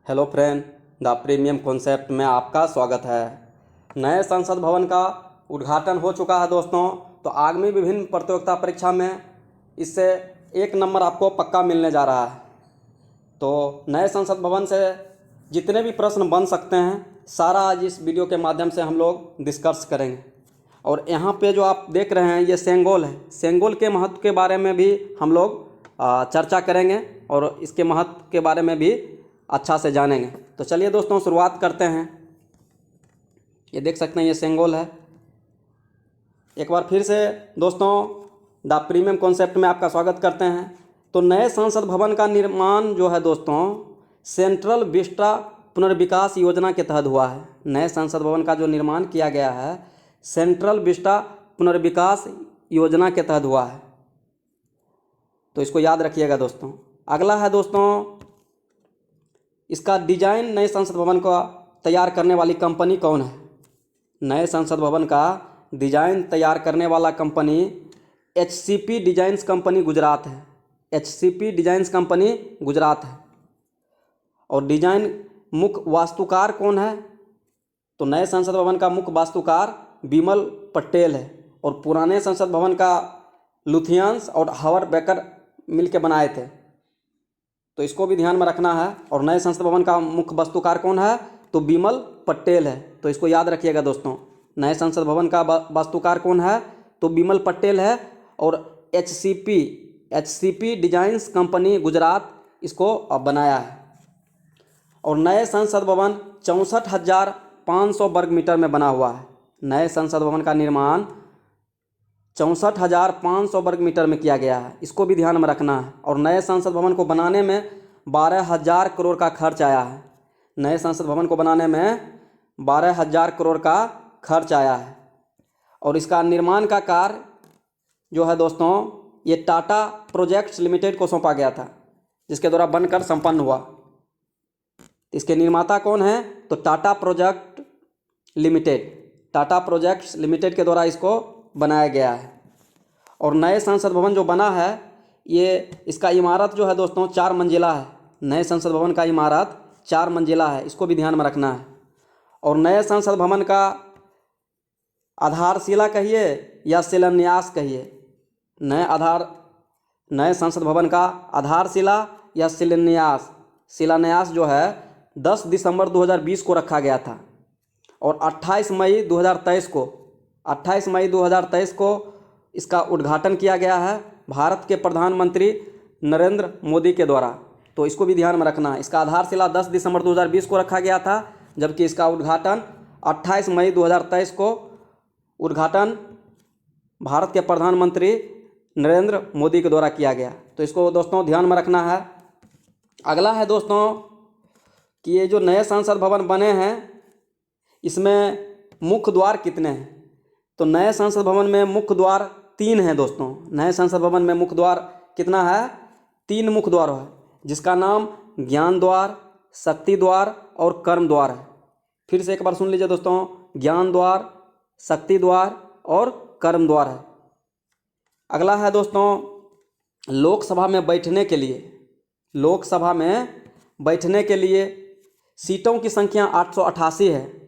Hello friend, the premium concept में आपका स्वागत है। नए संसद भवन का उद्घाटन हो चुका है दोस्तों। तो आगामी विभिन्न प्रतियोगिता परीक्षा में इससे 1 नंबर आपको पक्का मिलने जा रहा है। तो नए संसद भवन से जितने भी प्रश्न बन सकते हैं सारा आज इस वीडियो के माध्यम से हम लोग डिस्कस करेंगे। और यहाँ पे जो आप देख रहे हैं ये सेंगोल है। सेंगोल के महत्व के बारे में भी हम लोग चर्चा करेंगे और इसके महत्व के बारे में भी अच्छा से जानेंगे। तो चलिए दोस्तों शुरुआत करते हैं। ये देख सकते हैं ये सेंगोल है। एक बार फिर से दोस्तों द प्रीमियम कॉन्सेप्ट में आपका स्वागत करते हैं। तो नए संसद भवन का निर्माण जो है दोस्तों सेंट्रल विस्टा पुनर्विकास योजना के तहत हुआ है। नए संसद भवन का जो निर्माण किया गया है सेंट्रल विस्टा पुनर्विकास योजना के तहत हुआ है। तो इसको याद रखिएगा दोस्तों। अगला है दोस्तों इसका डिजाइन नए संसद भवन का तैयार करने वाली कंपनी कौन है। नए संसद भवन का डिजाइन तैयार करने वाला company HCP designs company Gujarat है। HCP डिजाइंस कंपनी गुजरात है। और डिजाइन मुख्य वास्तुकार कौन है। तो नए संसद भवन का मुख्य वास्तुकार बिमल पटेल है। और पुराने संसद भवन का लुथियंस और हावर्ड बेकर मिलकर बनाए थे। तो इसको भी ध्यान में रखना है। और नए संसद भवन का मुख्य वास्तुकार कौन है तो बिमल पटेल है। तो इसको याद रखिएगा दोस्तों। नए संसद भवन का वास्तुकार कौन है तो बिमल पटेल है। और HCP डिजाइंस कंपनी गुजरात इसको बनाया है। और नए संसद भवन 64,500 वर्ग मीटर में बना हुआ है। नए संसद भवन का निर्माण 64,500 वर्ग मीटर में किया गया है। इसको भी ध्यान में रखना है। और नए संसद भवन को बनाने में 12,000 करोड़ का खर्च आया है। नए संसद भवन को बनाने में 12,000 करोड़ का खर्च आया है। और इसका निर्माण का कार्य जो है दोस्तों ये टाटा प्रोजेक्ट्स लिमिटेड को सौंपा गया था, जिसके द्वारा बनकर संपन्न हुआ। इसके निर्माता कौन है तो टाटा प्रोजेक्ट्स लिमिटेड के द्वारा इसको बनाया गया है। और नए संसद भवन जो बना है ये इसका इमारत जो है दोस्तों 4 मंजिला है। नए संसद भवन का इमारत 4 मंजिला है। इसको भी ध्यान में रखना है। और नए संसद भवन का आधारशिला कहिए या शिलान्यास कहिए। नए संसद भवन का आधारशिला या शिलान्यास जो है 10 दिसंबर 2020 को रखा गया था। और 28 मई 2023 को इसका उद्घाटन किया गया है भारत के प्रधानमंत्री नरेंद्र मोदी के द्वारा। तो इसको भी ध्यान में रखना है। इसका आधारशिला 10 दिसंबर 2020 को रखा गया था, जबकि इसका उद्घाटन 28 मई 2023 को उद्घाटन भारत के प्रधानमंत्री नरेंद्र मोदी के द्वारा किया गया। तो इसको दोस्तों ध्यान में रखना है। अगला है दोस्तों कि ये जो नए संसद भवन बने हैं इसमें मुख्य द्वार कितने हैं। तो नए संसद भवन में मुख्य द्वार 3 हैं दोस्तों। नए संसद भवन में मुख्य द्वार कितना है 3 मुख्य द्वार है, जिसका नाम ज्ञान द्वार, शक्ति द्वार और कर्म द्वार है। फिर से एक बार सुन लीजिए दोस्तों, ज्ञान द्वार, शक्ति द्वार और कर्म द्वार है। अगला है दोस्तों लोकसभा में बैठने के लिए सीटों की संख्या 888 है।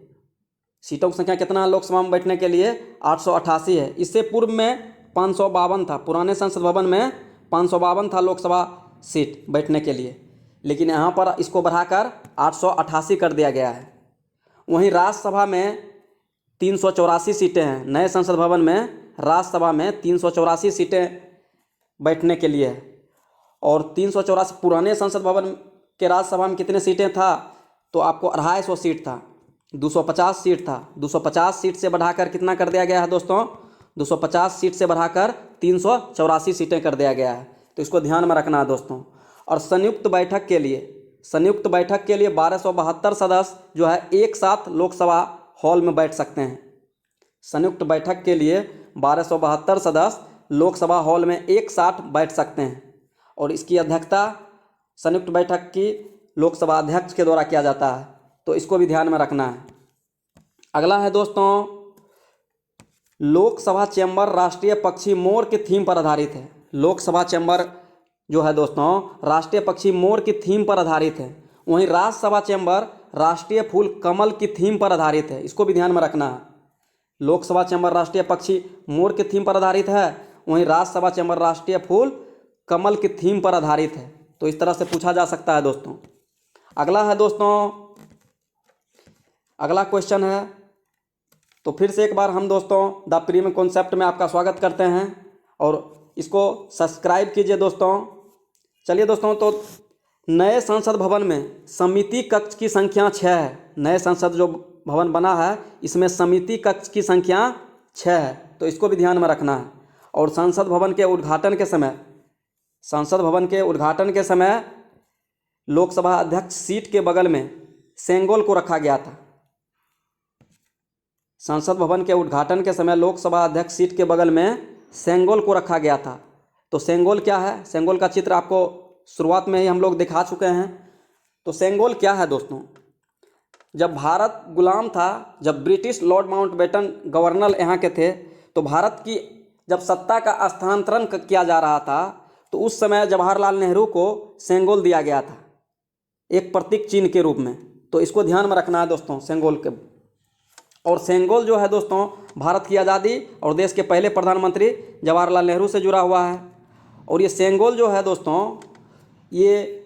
सीटों की संख्या कितना है लोकसभा में बैठने के लिए 888 है। इससे पूर्व में 552 था। पुराने संसद भवन में 552 था लोकसभा सीट बैठने के लिए, लेकिन यहाँ पर इसको बढ़ाकर 888 कर दिया गया है। वहीं राज्यसभा में 384 सीटें हैं। नए संसद भवन में राज्यसभा में 384 सीटें बैठने के लिए है। और 384 पुराने संसद भवन के राज्यसभा में कितने सीटें था तो आपको 250 सीट था, 250 सीट था। 250 सीट से बढ़ाकर कितना कर दिया गया है दोस्तों 250 सीट से बढ़ाकर 384 सीटें कर दिया गया है। तो इसको ध्यान में रखना है दोस्तों। और संयुक्त बैठक के लिए 1272 सदस्य जो है एक साथ लोकसभा हॉल में बैठ सकते हैं। संयुक्त बैठक के लिए 1272 सदस्य लोकसभा हॉल में एक साथ बैठ सकते हैं। और इसकी अध्यक्षता संयुक्त बैठक की लोकसभा अध्यक्ष के द्वारा किया जाता है। तो इसको भी ध्यान में रखना है। अगला है दोस्तों लोकसभा चैम्बर राष्ट्रीय पक्षी मोर के थीम पर आधारित है। लोकसभा चैम्बर जो है दोस्तों राष्ट्रीय पक्षी मोर की थीम पर आधारित है। वहीं राज्यसभा चैम्बर राष्ट्रीय फूल कमल की थीम पर आधारित है, इसको भी ध्यान में रखना है। लोकसभा चैम्बर राष्ट्रीय पक्षी मोर की थीम पर आधारित है, वहीं राज्यसभा चैम्बर राष्ट्रीय फूल कमल की थीम पर आधारित है। तो इस तरह से पूछा जा सकता है दोस्तों। अगला है दोस्तों, अगला क्वेश्चन है, तो फिर से एक बार हम दोस्तों द प्रीमियम कॉन्सेप्ट में आपका स्वागत करते हैं और इसको सब्सक्राइब कीजिए दोस्तों। चलिए दोस्तों, तो नए संसद भवन में समिति कक्ष की संख्या 6 है। नए संसद जो भवन बना है इसमें समिति कक्ष की संख्या 6 है, तो इसको भी ध्यान में रखना है। और संसद भवन के उद्घाटन के समय लोकसभा अध्यक्ष सीट के बगल में सेंगोल को रखा गया था। संसद भवन के उद्घाटन के समय लोकसभा अध्यक्ष सीट के बगल में सेंगोल को रखा गया था। तो सेंगोल क्या है? सेंगोल का चित्र आपको शुरुआत में ही हम लोग दिखा चुके हैं। तो सेंगोल क्या है दोस्तों? जब भारत गुलाम था, जब ब्रिटिश लॉर्ड माउंटबेटन गवर्नर यहाँ के थे, तो भारत की जब सत्ता का स्थानांतरण किया जा रहा था तो उस समय जवाहरलाल नेहरू को सेंगोल दिया गया था, एक प्रतीक चिन्ह के रूप में। तो इसको ध्यान में रखना है दोस्तों सेंगोल के। और सेंगोल जो है दोस्तों भारत की आज़ादी और देश के पहले प्रधानमंत्री जवाहरलाल नेहरू से जुड़ा हुआ है। और ये सेंगोल जो है दोस्तों ये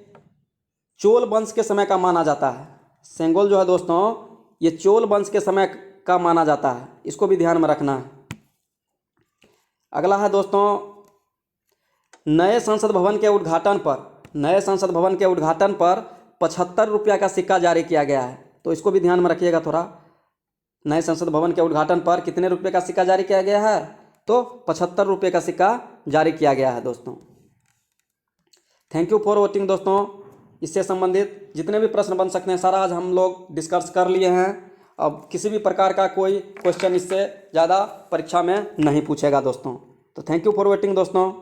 चोल वंश के समय का माना जाता है। सेंगोल जो है दोस्तों ये चोल वंश के समय का माना जाता है, इसको भी ध्यान में रखना है। अगला है दोस्तों, नए संसद भवन के उद्घाटन पर 75 रुपया का सिक्का जारी किया गया है। तो इसको भी ध्यान में रखिएगा थोड़ा। नए संसद भवन के उद्घाटन पर कितने रुपये का सिक्का जारी किया गया है? तो 75 रुपये का सिक्का जारी किया गया है दोस्तों। थैंक यू फॉर वॉचिंग दोस्तों। इससे संबंधित जितने भी प्रश्न बन सकते हैं सारा आज हम लोग डिस्कस कर लिए हैं। अब किसी भी प्रकार का कोई क्वेश्चन इससे ज़्यादा परीक्षा में नहीं पूछेगा दोस्तों। तो थैंक यू फॉर वॉचिंग दोस्तों।